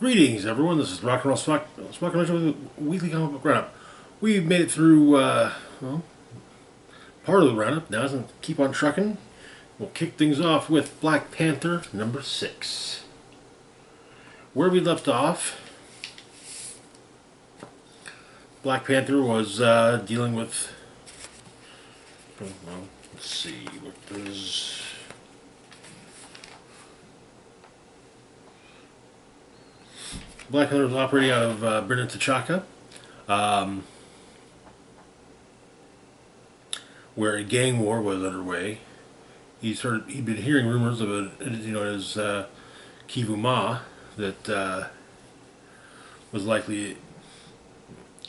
Greetings, everyone. This is Rock and Roll Smock with a weekly comic book roundup. We've made it through well, part of the roundup. Now, let's keep on trucking. We'll kick things off with Black Panther number 6. Where we left off, Black Panther was dealing with. Well, let's see what does. Black Panther was operating out of Britain T'Chaka, where a gang war was underway. He'd been hearing rumors of an entity known as Kivuma that was likely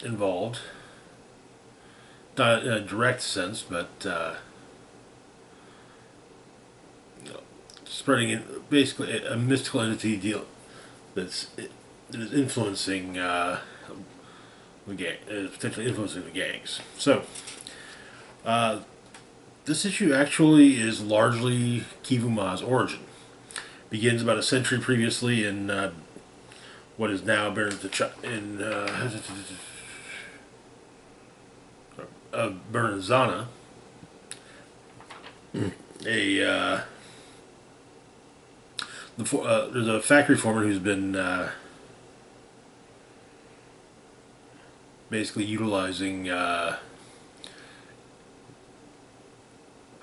involved. Not in a direct sense, but spreading basically a mystical entity deal that is influencing the gang, potentially influencing the gangs. So, this issue actually is largely Kivuma's origin. Begins about a century previously in what is now Bernazana, there's a factory foreman who's been basically utilizing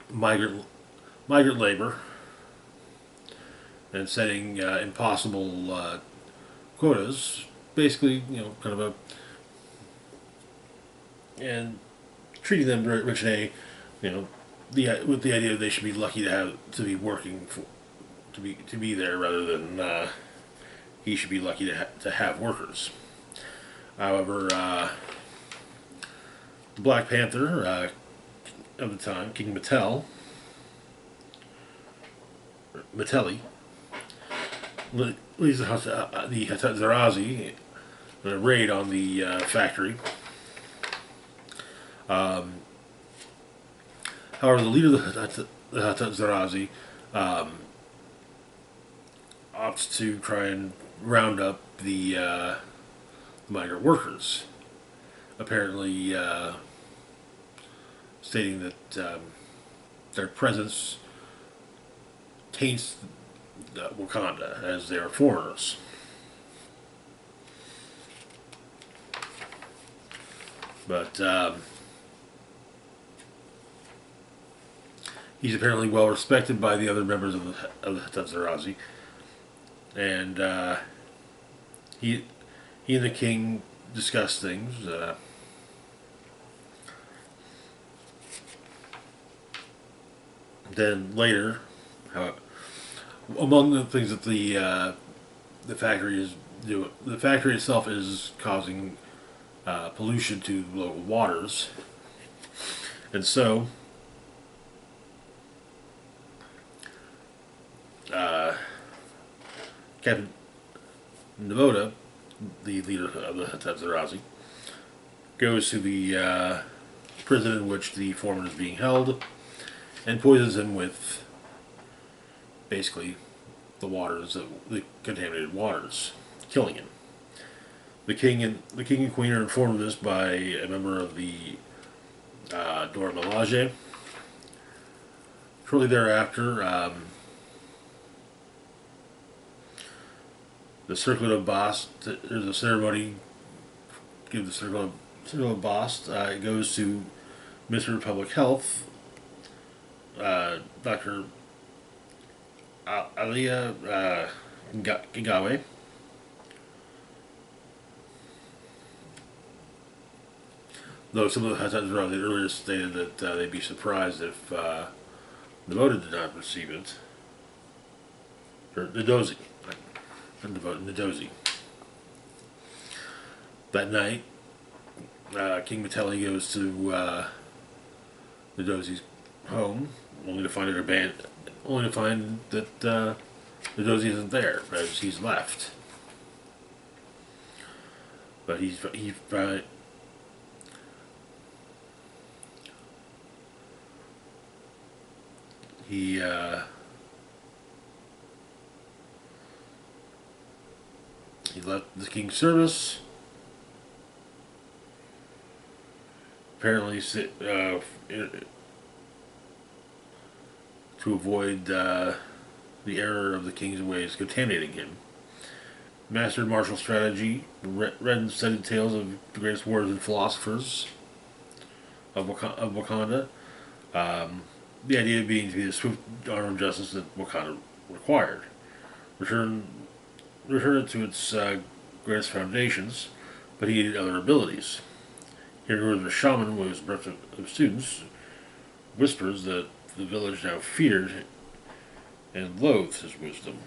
migrant labor and setting impossible quotas, basically, kind of and treating them rich and with the idea that they should be lucky to be working to be there rather than he should be lucky to have workers. However, the Black Panther of the time, King Mattelli, leads the Zarazi in a raid on the factory. However, the leader of the Zarazi opts to try and round up the migrant workers, apparently stating that their presence taints Wakanda as they are foreigners. But he's apparently well respected by the other members of the Zarazi, and he and the king discuss things. Then later, among the things that the factory is doing, the factory itself is causing pollution to local waters, and so Captain Navoda, the leader of the Zarazi, goes to the prison in which the foreman is being held and poisons him with basically the contaminated waters, killing him. The king and queen are informed of this by a member of the Dora Milaje. Shortly thereafter, the Circlet of Bast, there's a ceremony, give the Circle of Bast, it goes to Mr. Public Health, Dr. Alia Gigawe, though some of the Hattans earlier stated that they'd be surprised if Devoted did not receive it, or Ndozi. Ndozi. That night, King Mattelli goes to Ndozi's home, only to find that Ndozi isn't there, as he's left. But he He left the king's service. Apparently, to avoid the error of the king's ways contaminating him. Mastered martial strategy, read and studied tales of the greatest warriors and philosophers of Wakanda. The idea being to be the swift arm of justice that Wakanda required. Return it to its greatest foundations, but he needed other abilities. Here was a shaman with his breath of students, whispers that the village now feared and loathed his wisdom,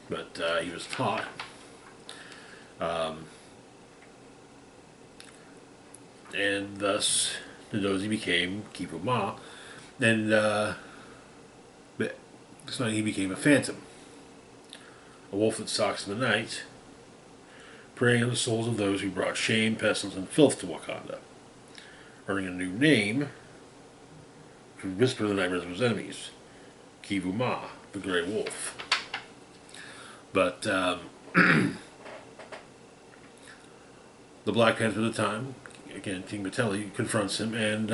but he was taught. And thus, Ndozi became Kipuma, and this night he became a phantom, a wolf that stalks in the night, preying on the souls of those who brought shame, pestilence, and filth to Wakanda, earning a new name to whisper the nightmares of his enemies, Kivuma, the Grey Wolf. But the Black Panther at the time, again, King Metelli, confronts him and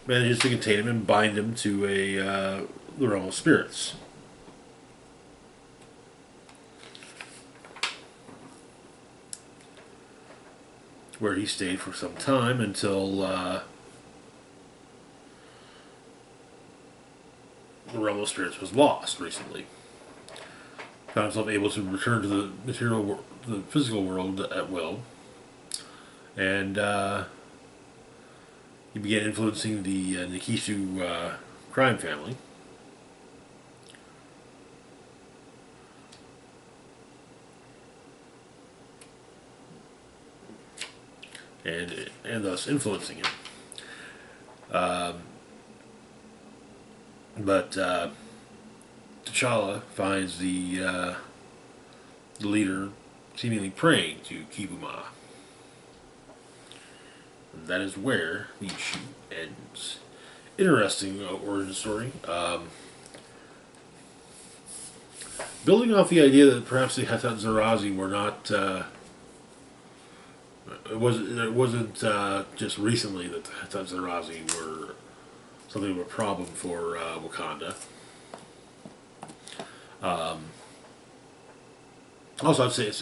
manages to contain him and bind him to the realm of spirits. Where he stayed for some time until the realm of spirits was lost recently. Found himself able to return to the the physical world at will, and he began influencing the Nikisu crime family. And thus influencing him. But T'Challa finds the leader seemingly praying to Kibuma. And that is where the issue ends. Interesting origin story. Building off the idea that perhaps the Hatat Zarazi were not... It wasn't just recently that the Hatat Zarazi were something of a problem for Wakanda. Also, I'd say it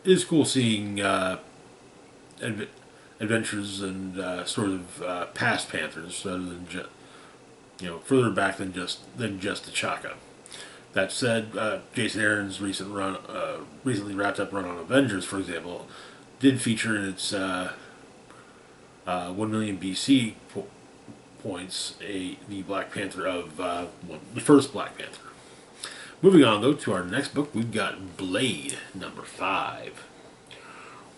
is cool seeing adventures and sort of past Panthers rather than further back than just T'Chaka. That said, Jason Aaron's recently wrapped up run on Avengers, for example, did feature in its 1 million BC points the Black Panther of the first Black Panther. Moving on, though, to our next book, we've got Blade, number 5.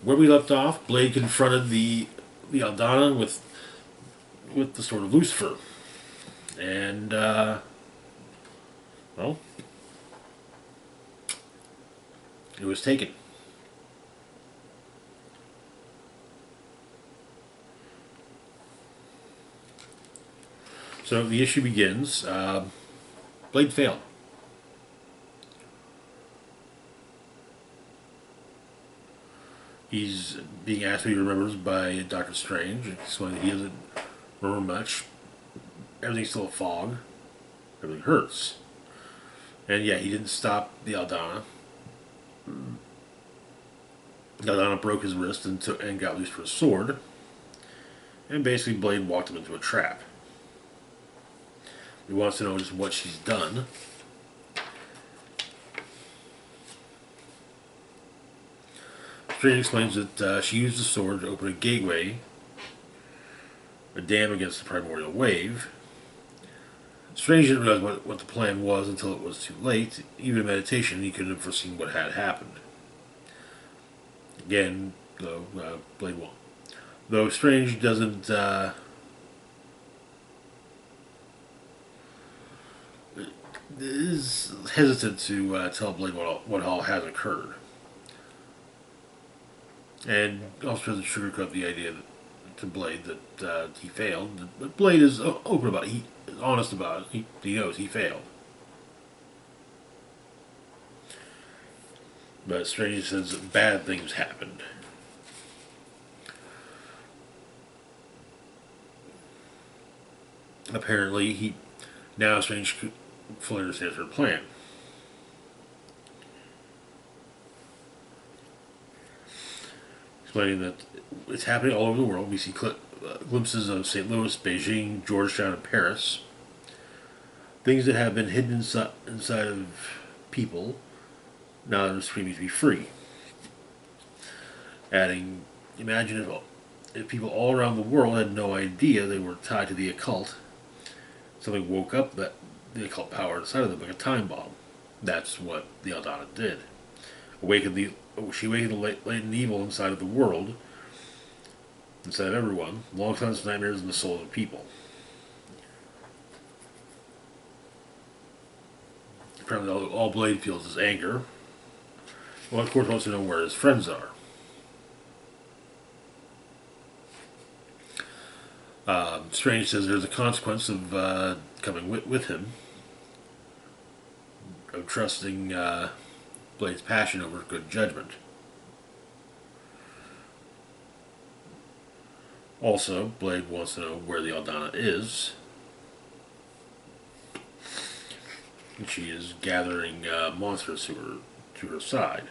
Where we left off, Blade confronted the Aldana with the sword of Lucifer. And, well, it was taken. So the issue begins. Blade failed. He's being asked what he remembers by Doctor Strange, explaining that he doesn't remember much. Everything's still a fog. Everything hurts. And yeah, he didn't stop the Aldana. The Aldana broke his wrist and got loose for his sword. And basically Blade walked him into a trap. He wants to know just what she's done. Strange explains that she used the sword to open a gateway, a dam against the primordial wave. Strange didn't realize what the plan was until it was too late. Even in meditation, he couldn't have foreseen what had happened. Again, though, Blade won. Though Strange doesn't... is hesitant to tell Blade what all has occurred. And also doesn't sugarcoat the idea to Blade that he failed. But Blade is open about it. He is honest about it. He knows he failed. But Strange says that bad things happened. Apparently, now Strange fully understands her plan. Explaining that it's happening all over the world. We see glimpses of St. Louis, Beijing, Georgetown, and Paris. Things that have been hidden inside of people now they're screaming to be free. Adding, imagine if people all around the world had no idea they were tied to the occult. Something woke up that the occult power inside of them like a time bomb. That's what the Aldana did. She awakened the latent evil inside of the world, inside of everyone, alongside its nightmares in the souls of people. Apparently, all Blade feels is anger. Well, of course, wants to know where his friends are. Strange says there's a consequence of coming with him, of trusting Blade's passion over good judgment. Also, Blade wants to know where the Aldana is. And she is gathering monsters to her side.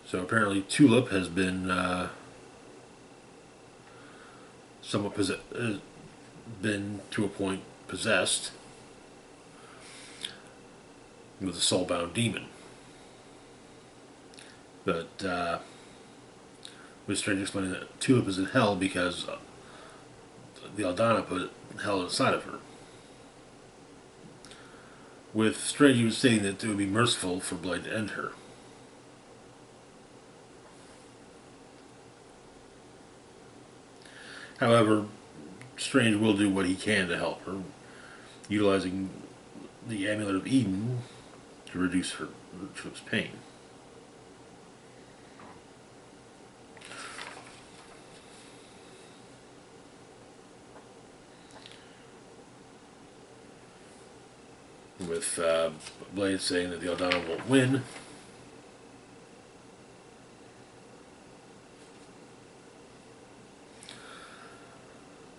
So apparently Tulip has been somewhat been to a point possessed with a soul-bound demon. But with Strange explaining that Tulip is in hell because the Aldana put hell inside of her. With Strange even stating that it would be merciful for Blade to end her. However, Strange will do what he can to help her, utilizing the Amulet of Eden to reduce her Tulip's pain. With Blade saying that the Aldana won't win.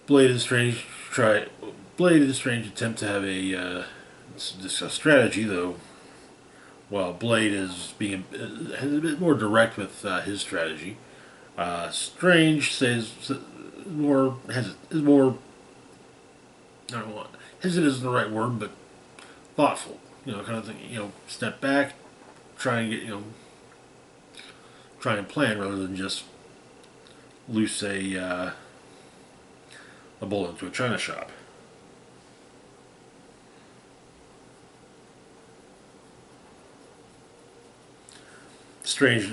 Blade and Strange attempt to have a strategy, though. While Blade is has a bit more direct with his strategy, Strange says is more I don't want hesitant isn't the right word, but thoughtful. Kind of thing. Step back, try and get try and plan rather than just loose a bullet into a china shop. Strange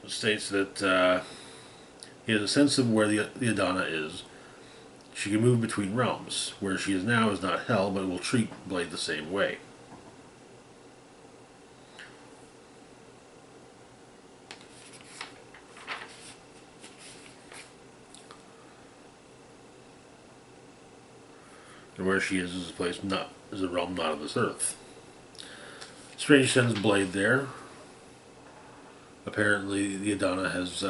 states that he has a sense of where the Aldana is. She can move between realms. Where she is now is not hell, but will treat Blade the same way. And where she is a place is a realm not of this earth. Strange sends Blade there. Apparently, the Aldana has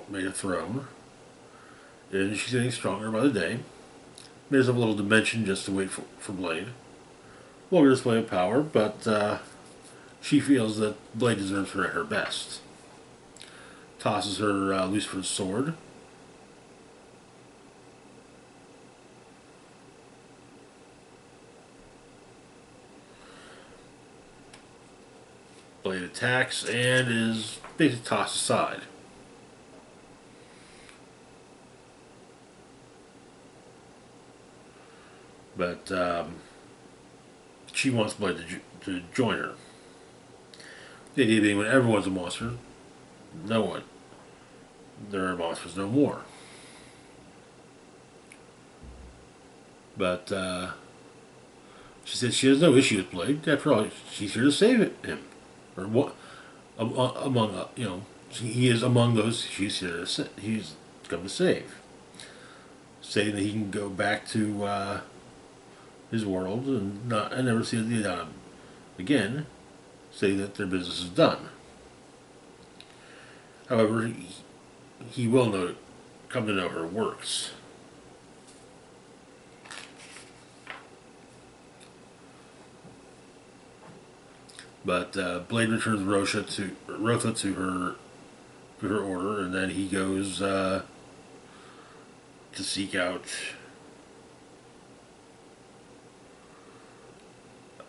made a throne, and she's getting stronger by the day. There's a little dimension just to wait for Blade. Vulgar display of power, but she feels that Blade deserves her at her best. Tosses her loose for his sword. Blade attacks and is basically tossed aside. But she wants Blade to join her. The idea being when everyone's a monster, no one. There are monsters no more. But she said she has no issue with Blade. After all, she's here to save him. Or what? He is among those he's come to save. saying that he can go back to his world and never see it again, saying that their business is done. However, he will come to know her works. But Blade returns Rotha to her order, and then he goes to seek out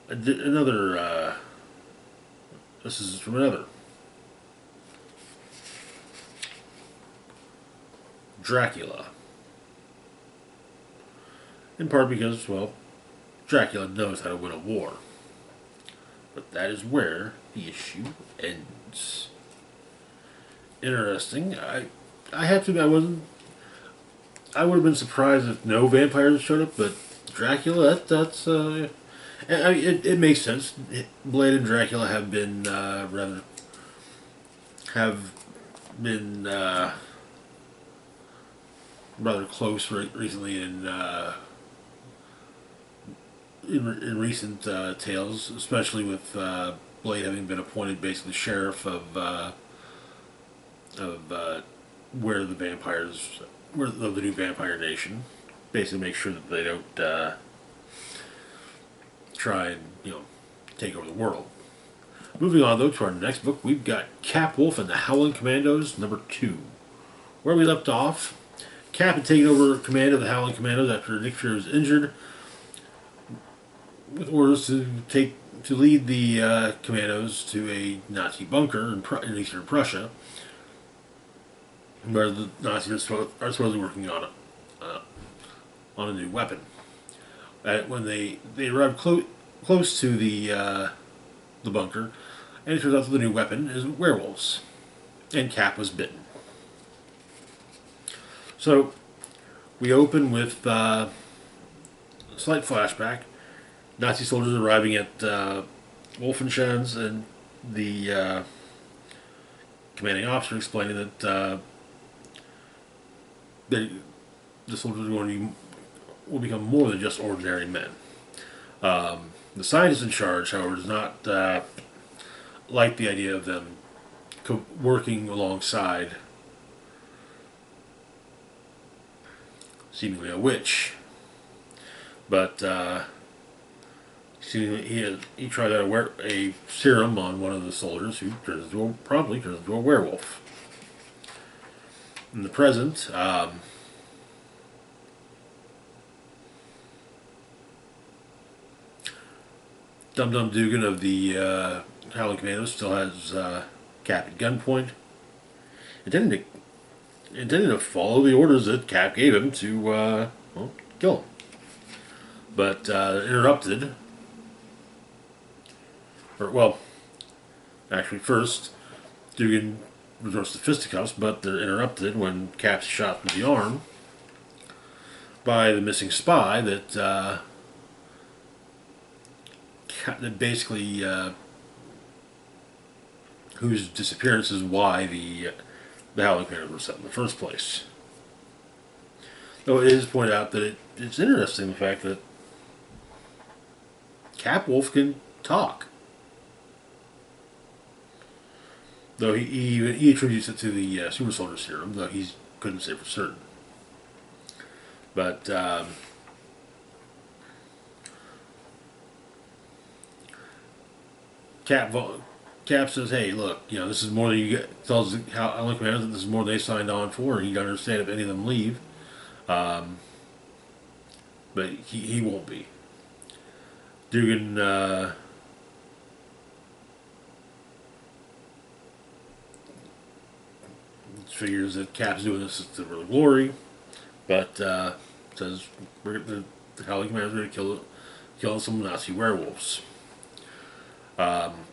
another. This is from another Dracula. In part because, well, Dracula knows how to win a war. But that is where the issue ends. Interesting. I have to admit, I would have been surprised if no vampires showed up, but Dracula, it makes sense. Blade and Dracula have been rather close recently in recent tales, especially with Blade having been appointed basically sheriff of where the new vampire nation, basically make sure that they don't try and take over the world. Moving on though to our next book, we've got Capwolf and the Howling Commandos #2. Where we left off, Cap had taken over command of the Howling Commandos after Nick Fury was injured, with orders to lead the commandos to a Nazi bunker in eastern Prussia, where the Nazis are supposedly working on a new weapon. When they arrive close to the bunker, and it turns out that the new weapon is werewolves, and Cap was bitten. So we open with a slight flashback. Nazi soldiers arriving at Wolfenschanz, and the commanding officer explaining that the soldiers will become more than just ordinary men. The scientist in charge, however, does not like the idea of them working alongside seemingly a witch. But he tried out a serum on one of the soldiers, who probably turns into a werewolf. In the present, Dum Dum Dugan of the Howling Commandos still has Cap at gunpoint, intending to follow the orders that Cap gave him to kill him. But interrupted. Actually, first, Dugan resorts to fisticuffs, but they're interrupted when Cap's shot through the arm by the missing spy that basically whose disappearance is why the Howling Commandos were set in the first place. Though it is pointed out that it's interesting the fact that Capwolf can talk. Though he attributes it to the super soldier serum, though he couldn't say for certain. But Cap says, "Hey, look, this is more than you get." Tells Howling Commandos that this is more than they signed on for, and you got to understand if any of them leave. But he won't be. Dugan figures that Cap's doing this to real glory, but says the Howling Commandos are going to kill some Nazi werewolves. One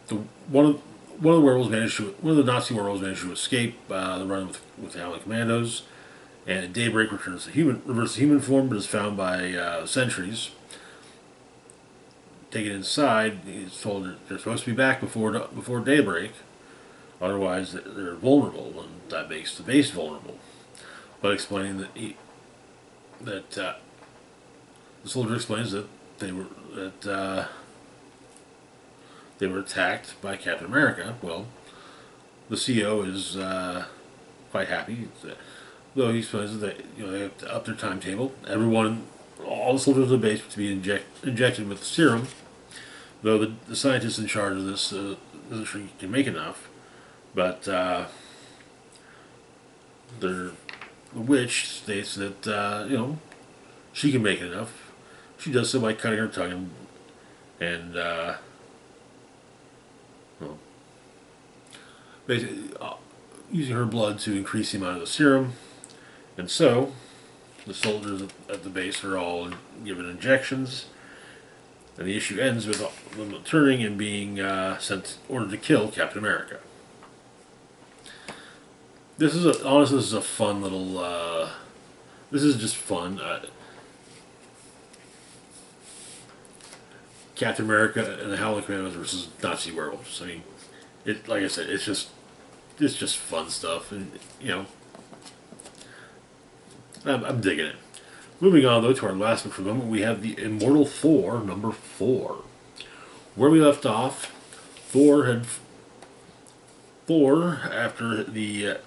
of the Nazi werewolves managed to escape the run with the Howling Commandos, and at daybreak reverts to human form, but is found by sentries. Taken inside, he's told that they're supposed to be back before daybreak, otherwise they're vulnerable, and that makes the base vulnerable. But explaining that that the soldier explains that they were that they were attacked by Captain America. Well, the CO is quite happy, though he explains that they have to up their timetable. Everyone, all the soldiers of the base, to be injected with the serum. Though the scientist in charge of this isn't sure he can make enough, but the witch states that she can make enough. She does so by cutting her tongue and well, basically using her blood to increase the amount of the serum. And so, the soldiers at the base are all given injections, and the issue ends with them turning and being ordered to kill Captain America. Honestly, this is a fun little. This is just fun. Captain America and the Howling Commandos versus Nazi werewolves. I mean, like I said, it's just fun stuff, and I'm digging it. Moving on though to our last book for the moment, we have the Immortal Thor #4. Where we left off, Thor, after the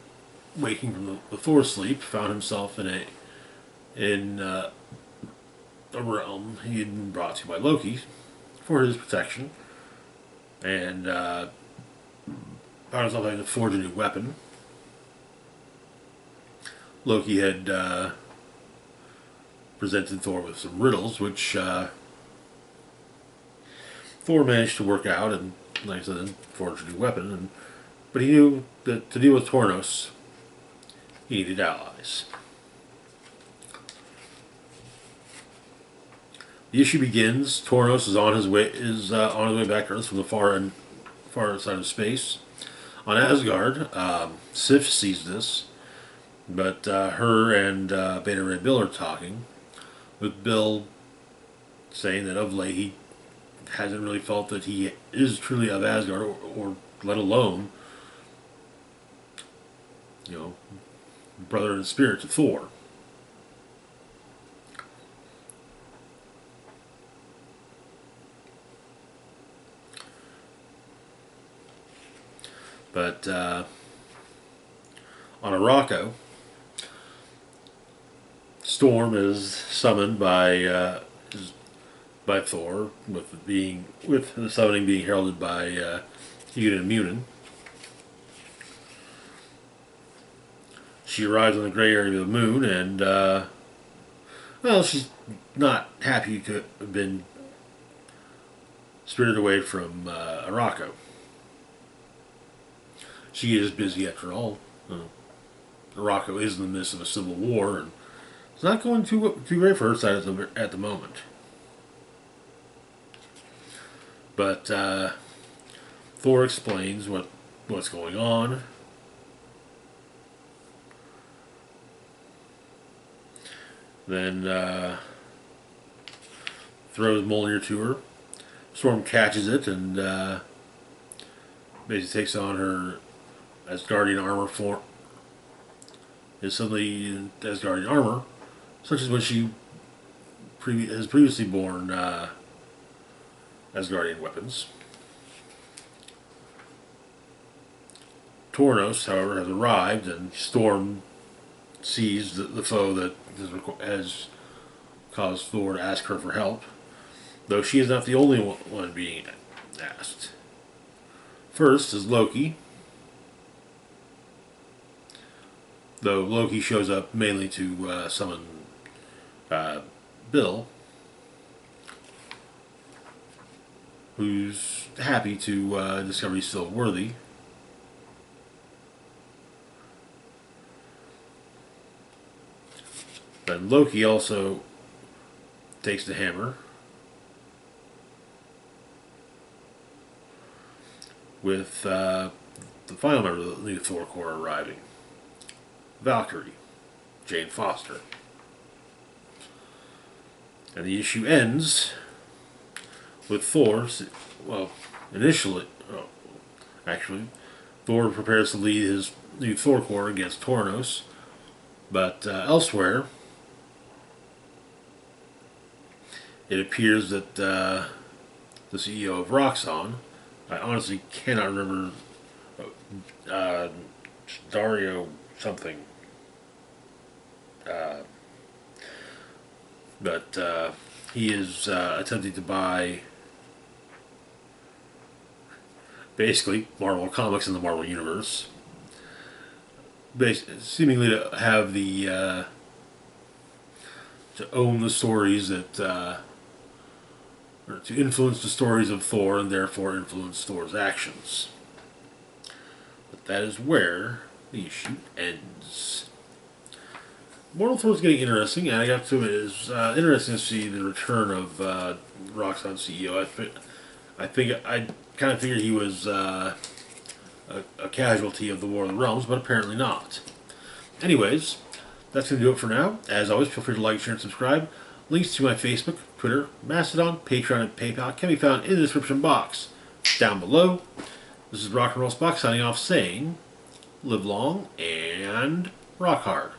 waking from the Thor sleep, found himself in a realm he had been brought to by Loki for his protection, and found himself having to forge a new weapon. Loki had presented Thor with some riddles, which Thor managed to work out, and like I said, then forge a new weapon. But he knew that to deal with Tornos, he needed allies. The issue begins. Tornos is on his way back to Earth from the far side of space. On Asgard, Sif sees this, but her and Beta Ray Bill are talking, with Bill saying that of late he hasn't really felt that he is truly of Asgard, or let alone, brother in spirit to Thor. But on Araco, Storm is summoned by Thor, with the summoning being heralded by Hugin and Munin. She arrives on the gray area of the moon, and she's not happy to have been spirited away from Araco. She is busy after all. Araco is in the midst of a civil war, and it's not going too great for her side at the moment. But Thor explains what's going on. Then throws Mjolnir to her. Storm catches it and basically takes on her Asgardian armor form. Is suddenly Asgardian armor, such as when she has previously borne Asgardian weapons. Tornos, however, has arrived, and Storm sees the foe that has caused Thor to ask her for help, though she is not the only one being asked. First is Loki, though Loki shows up mainly to summon Bill, who's happy to discover he's still worthy. Then Loki also takes the hammer, with the final member of the new Thor Corps arriving, Valkyrie, Jane Foster. And the issue ends with Thor, Thor prepares to lead his new Thor Corps against Tornos, but elsewhere, it appears that the CEO of Roxxon, I honestly cannot remember, uh, Dario something, uh, but he is attempting to buy basically Marvel Comics in the Marvel Universe, seemingly to have the to own the stories that or to influence the stories of Thor and therefore influence Thor's actions. But that is where the issue ends. Immortal Thor is getting interesting, and I got to it is interesting to see the return of Roxxon CEO. I kind of figured he was a casualty of the War of the Realms, but apparently not. Anyways, that's going to do it for now. As always, feel free to like, share, and subscribe. Links to my Facebook, Twitter, Mastodon, Patreon, and PayPal can be found in the description box down below. This is Rock and Roll Spock signing off saying, live long and rock hard.